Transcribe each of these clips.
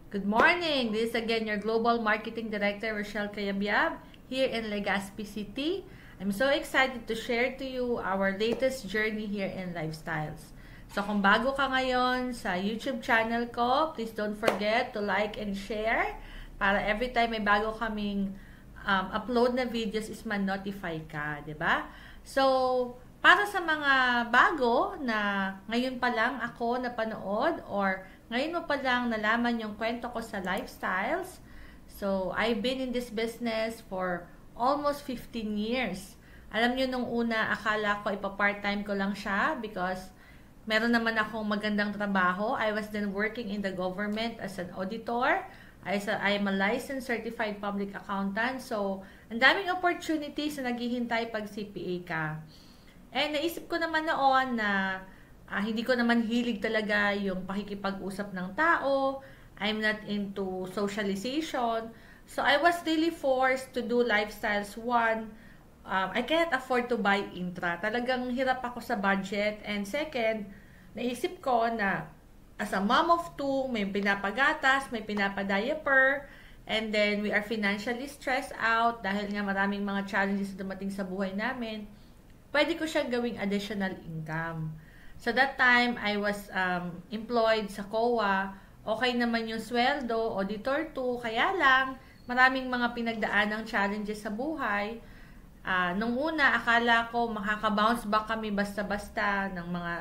Good morning! This is again your Global Marketing Director, Rochelle Cayabyab, here in Legazpi City. I'm so excited to share to you our latest journey here in Lifestyles. So kung bago ka ngayon sa YouTube channel ko, please don't forget to like and share para every time may bago kaming upload na videos is man-notify ka, 'di ba? So, para sa mga bago na ngayon pa lang ako napanood or ngayon mo pa lang nalaman yung kwento ko sa Lifestyles. So, I've been in this business for almost 15 years. Alam nyo, nung una, akala ko ipa-part-time ko lang siya because meron naman akong magandang trabaho. I was then working in the government as an auditor. I am a licensed certified public accountant. So, ang daming opportunities na naghihintay pag CPA ka. And naisip ko naman noon na hindi ko naman hilig talaga yung pakikipag-usap ng tao. I'm not into socialization. So, I was really forced to do Lifestyles. One, I can't afford to buy Intra. Talagang hirap ako sa budget. And second, naisip ko na as a mom of two, may pinapagatas, may pinapadiaper, and then we are financially stressed out dahil nga maraming mga challenges na dumating sa buhay namin. Pwede ko siyang gawing additional income. So that time, I was employed sa COA. Okay naman yung sweldo, auditor 2. Kaya lang, maraming mga pinagdaanang challenges sa buhay. Nung una, akala ko makaka-bounce back kami basta-basta ng mga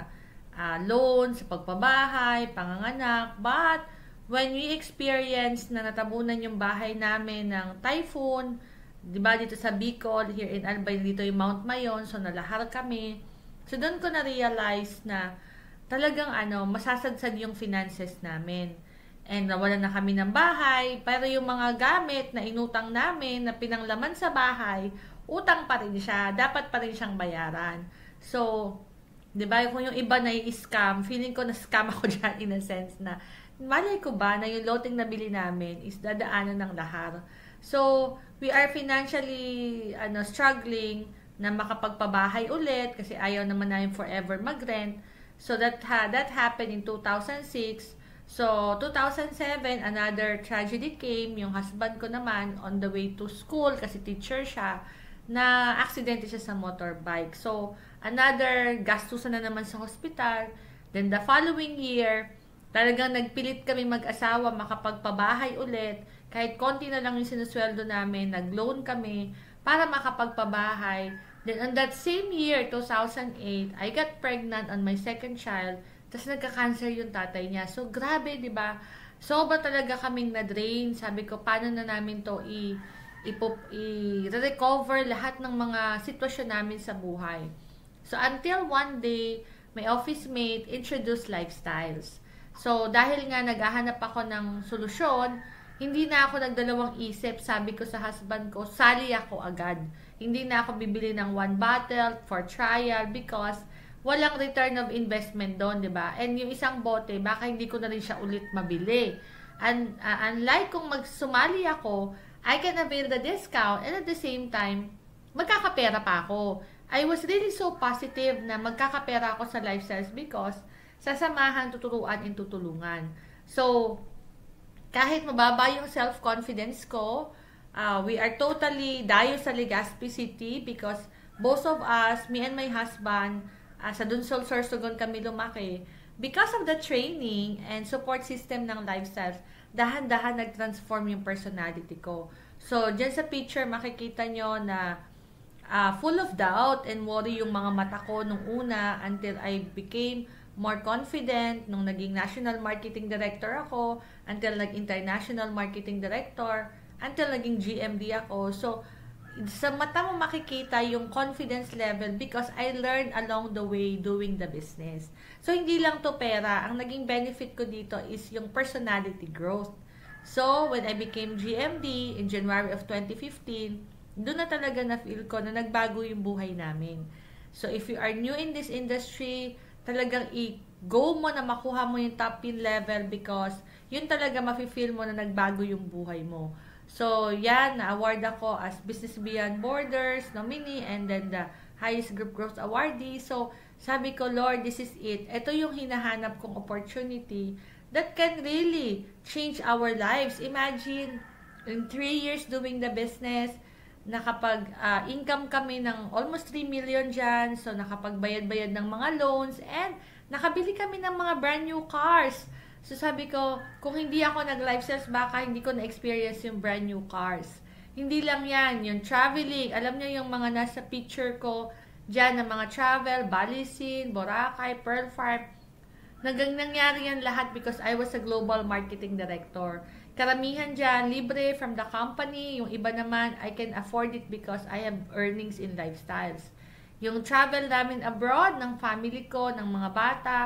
loans, pagpabahay, panganganak. But, when we experience na natabunan yung bahay namin ng typhoon, diba dito sa Bicol, here in Albay, dito yung Mount Mayon, so nalahar kami. So, doon ko na-realize na talagang masasadsad yung finances namin. And nawalan na kami ng bahay, pero yung mga gamit na inutang namin, na pinanglaman sa bahay, utang pa rin siya. Dapat pa rin siyang bayaran. So, di ba, kung yung iba na i-scam, feeling ko na-scam ako dyan in a sense na, malay ko ba na yung loting nabili namin is dadaanan ng lahar. So, we are financially struggling na makapagpabahay ulit kasi ayaw naman namin forever mag-rent. So, that happened in 2006. So, 2007, another tragedy came. Yung husband ko naman, on the way to school, kasi teacher siya, na aksidente siya sa motorbike. So, another gastusan na naman sa hospital. Then, the following year, talagang nagpilit kami mag-asawa, makapagpabahay ulit. Kahit konti na lang yung sinusweldo namin, nag-loan kami para makapagpabahay. Then, on that same year, 2008, I got pregnant on my second child. Tapos, nagka-cancer yung tatay niya. So, grabe, di ba? Sobra talaga kaming na-drain. Sabi ko, paano na namin to i-recover lahat ng mga sitwasyon namin sa buhay. So, until one day, my office mate introduced Lifestyles. So, dahil nga naghahanap ako ng solusyon, hindi na ako nagdalawang isip. Sabi ko sa husband ko, sali ako agad. Hindi na ako bibili ng one bottle for trial because walang return of investment doon, di ba? And yung isang bote, baka hindi ko na rin siya ulit mabili. And unlike kung magsumali ako, I can avail the discount and at the same time, magkakapera pa ako. I was really so positive na magkakapera ako sa Lifestyles because sasamahan, tuturuan, and tutulungan. So, kahit mababa yung self-confidence ko, we are totally dayo sa Legazpi City because both of us, me and my husband, sa Dunsol, Sorsogon kami lumaki. Because of the training and support system ng Lifestyles, dahan-dahan nag-transform yung personality ko. So, dyan sa picture, makikita nyo na full of doubt and worry yung mga mata ko nung una until I became more confident nung naging National Marketing Director ako, until nag-International Marketing Director, until naging GMD ako. So, sa mata mo makikita yung confidence level because I learned along the way doing the business. So, hindi lang to pera. Ang naging benefit ko dito is yung personality growth. So, when I became GMD in January of 2015, doon na talaga na-feel ko na nagbago yung buhay namin. So, if you are new in this industry, talagang i-go mo na makuha mo yung top pin level because yun talaga mafe-feel mo na nagbago yung buhay mo. So, yan, na-award ako as Business Beyond Borders nominee and then the highest group growth awardee. So, sabi ko, Lord, this is it. Ito yung hinahanap kong opportunity that can really change our lives. Imagine, in 3 years doing the business, nakapag-income kami ng almost 3 million dyan. So, nakapagbayad-bayad ng mga loans and nakabili kami ng mga brand new cars. So, sabi ko, kung hindi ako nag-life sales, baka hindi ko na-experience yung brand new cars. Hindi lang yan, yung traveling. Alam niyo yung mga nasa picture ko dyan ng mga travel, Balisin, Boracay, Pearl Farm. Nangyari yan lahat because I was a global marketing director. Karamihan dyan, libre from the company. Yung iba naman, I can afford it because I have earnings in lifestyles. Yung travel namin abroad ng family ko, ng mga bata,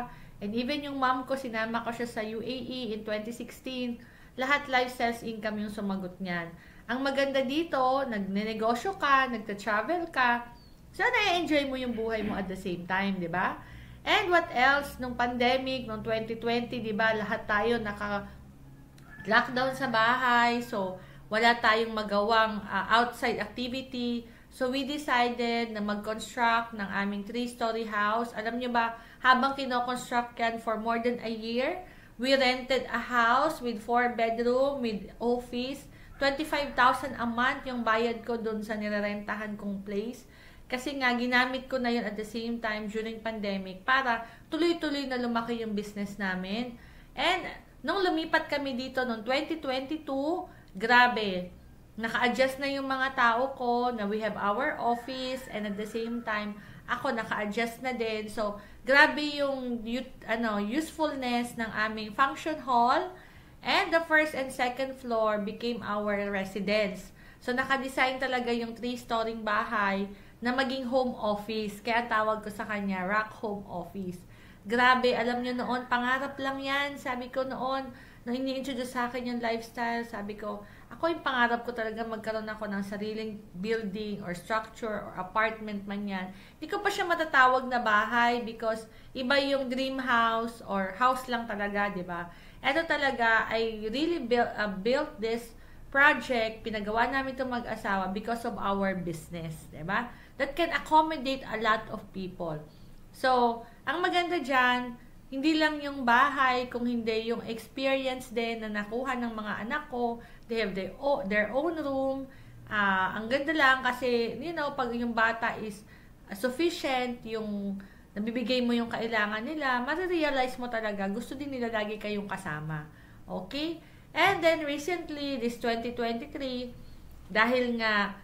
and even yung mom ko, sinama ko siya sa UAE in 2016. Lahat lifestyles income yung sumagot niyan. Ang maganda dito, nagnenegosyo ka, nagta-travel ka, so na-enjoy mo yung buhay mo at the same time, di ba? And what else? Nung pandemic, nung 2020, di ba, lahat tayo lockdown sa bahay, so wala tayong magawang outside activity. So we decided na mag-construct ng aming 3-story house. Alam nyo ba, habang kino-construct yan for more than a year, we rented a house with 4 bedroom, with office. 25,000 a month yung bayad ko dun sa nirerentahan kong place. Kasi nga, ginamit ko na yun at the same time during pandemic para tuloy-tuloy na lumaki yung business namin. And nung lumipat kami dito noong 2022, grabe, naka-adjust na yung mga tao ko, na we have our office, and at the same time, ako naka-adjust na din. So, grabe yung usefulness ng aming function hall, and the first and second floor became our residence. So, naka-design talaga yung 3-story bahay na maging home office. Kaya tawag ko sa kanya, Rock Home Office. Grabe, alam nyo noon, pangarap lang yan. Sabi ko noon, nung ini-introduce sa akin yung lifestyle, sabi ko, ako yung pangarap ko talaga magkaroon ako ng sariling building or structure or apartment man yan. Hindi ko pa siya matatawag na bahay because iba yung dream house or house lang talaga, di ba? Ito talaga, I really built this project, pinagawa namin itong mag-asawa because of our business, di ba? That can accommodate a lot of people. So, ang maganda dyan, hindi lang yung bahay, kung hindi yung experience din na nakuha ng mga anak ko. They have their own room. Ang ganda lang kasi, pag yung bata is sufficient, yung nabibigay mo yung kailangan nila, marirealize mo talaga, gusto din nila lagi kayong kasama. Okay? And then, recently, this 2023, dahil nga,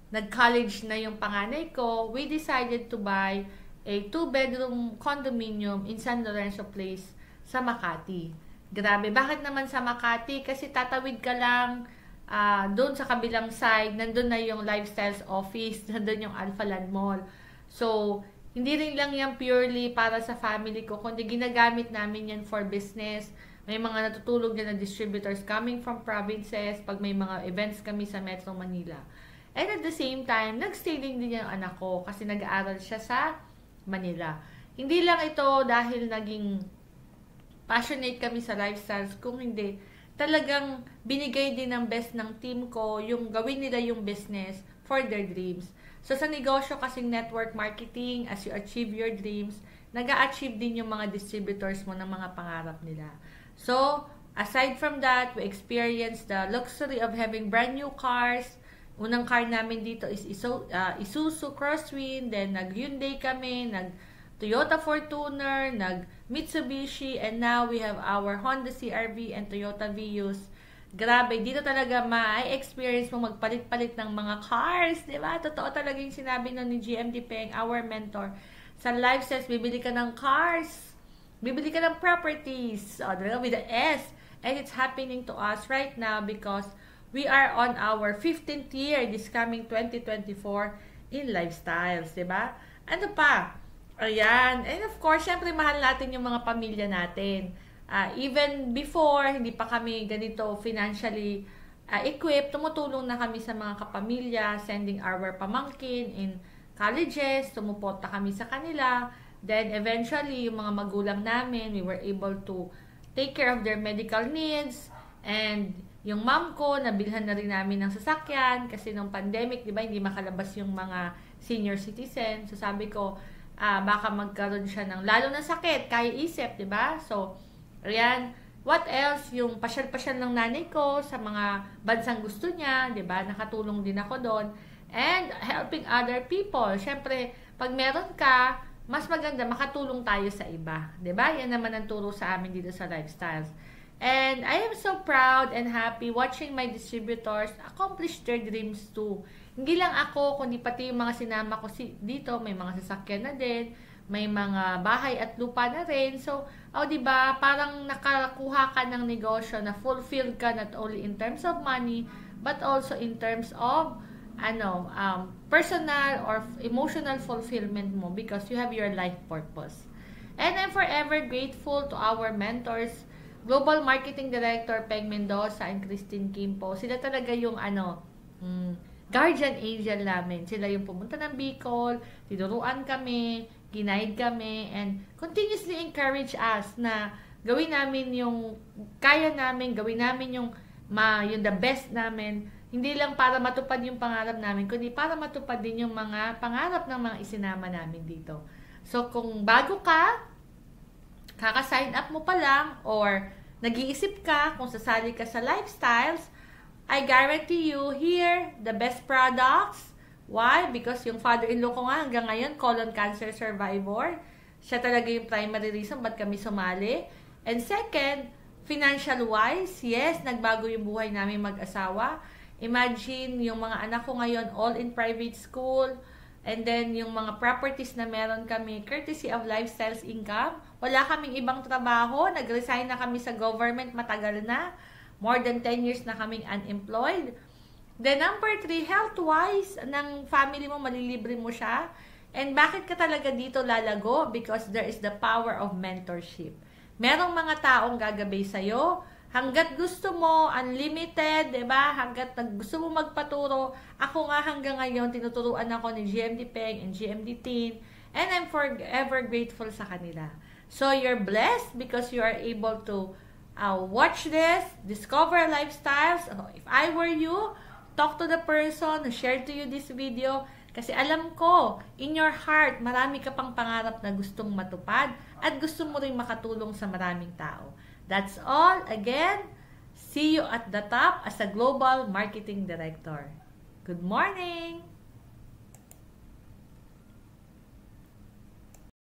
nag-college na yung panganay ko, we decided to buy a 2-bedroom condominium in San Lorenzo Place sa Makati. Grabe, bakit naman sa Makati? Kasi tatawid ka lang doon sa kabilang side, nandun na yung Lifestyles office, nandun yung Alpha Land Mall. So, hindi rin lang yan purely para sa family ko, kundi ginagamit namin yan for business. May mga natutulog na distributors coming from provinces pag may mga events kami sa Metro Manila. And at the same time, nag-stay din yung anak ko kasi nag-aaral siya sa Manila. Hindi lang ito dahil naging passionate kami sa lifestyles, kung hindi, talagang binigay din ng best ng team ko yung gawin nila yung business for their dreams. So sa negosyo kasing network marketing, as you achieve your dreams, nag-a-achieve din yung mga distributors mo ng mga pangarap nila. So, aside from that, we experienced the luxury of having brand new cars. Unang car namin dito is Isuzu Crosswind, then nag-Hyundai kami, nag-Toyota Fortuner, nag-Mitsubishi, and now we have our Honda CR-V and Toyota Vios. Grabe, dito talaga ma-experience mo magpalit-palit ng mga cars, di ba? Totoo talaga yung sinabi ni GMD Peng, our mentor. Sa lifestyles, bibili ka ng cars, bibili ka ng properties, with the S. And it's happening to us right now because we are on our 15th year this coming 2024 in lifestyles, diba? Ano pa? Ayan. And of course, syempre mahal natin yung mga pamilya natin. Even before, hindi pa kami ganito financially equipped, tumutulong na kami sa mga kapamilya, sending our pamangkin in colleges, sumuporta kami sa kanila. Then eventually, yung mga magulang namin, we were able to take care of their medical needs. And yung mom ko, nabilhan na rin namin ng sasakyan kasi nung pandemic, di ba, hindi makalabas yung mga senior citizen. So sabi ko, baka magkaroon siya ng lalo na sakit, kaya isip, di ba? So, Ayan. What else? Yung pasyal-pasyal ng nanay ko sa mga bansang gusto niya, 'di ba? Nakatulong din ako doon. And helping other people. Syempre, pag meron ka, mas maganda makatulong tayo sa iba, 'di ba? Yan naman ang turo sa amin dito sa Lifestyles. And I am so proud and happy watching my distributors accomplish their dreams too. Hindi lang ako, kundi pati yung mga sinama ko dito, may mga sasakyan na din, may mga bahay at lupa na rin. So, di ba, parang nakakuha ka ng negosyo na fulfilled ka not only in terms of money, but also in terms of personal or emotional fulfillment mo because you have your life purpose. And I'm forever grateful to our mentors, Global Marketing Director Peg Mendoza and Christine Kimpo. Sila talaga yung guardian angel namin. Sila yung pumunta ng Bicol, tinuruan kami, ginaid kami, and continuously encourage us na gawin namin yung kaya namin, gawin namin yung the best namin. Hindi lang para matupad yung pangarap namin, kundi para matupad din yung mga pangarap ng mga isinama namin dito. So, kung bago ka, kaka-sign up mo pa lang, or nag-iisip ka kung sasali ka sa Lifestyles, I guarantee you here, the best products. Why? Because yung father-in-law ko nga hanggang ngayon, colon cancer survivor. Siya talaga yung primary reason ba't kami sumali. And second, financial-wise, yes, nagbago yung buhay namin mag-asawa. Imagine, yung mga anak ko ngayon, all in private school. And then, yung mga properties na meron kami, courtesy of Lifestyles income. Wala kaming ibang trabaho. Nag-resign na kami sa government matagal na. More than 10 years na kaming unemployed. Then, number 3, health-wise, ng family mo, malilibre mo siya. And bakit ka talaga dito lalago? Because there is the power of mentorship. Merong mga taong gagabay sa'yo. Hanggat gusto mo, unlimited, diba? Hanggat gusto mo magpaturo. Ako nga hanggang ngayon, tinuturuan ako ni GMD Peng and GMD Teen. And I'm forever grateful sa kanila. So, you're blessed because you are able to watch this, discover Lifestyles. If I were you, talk to the person who shared to you this video. Kasi alam ko, in your heart, marami ka pang pangarap na gustong matupad at gusto mo rin makatulong sa maraming tao. That's all. Again, see you at the top as a Global Marketing Director. Good morning!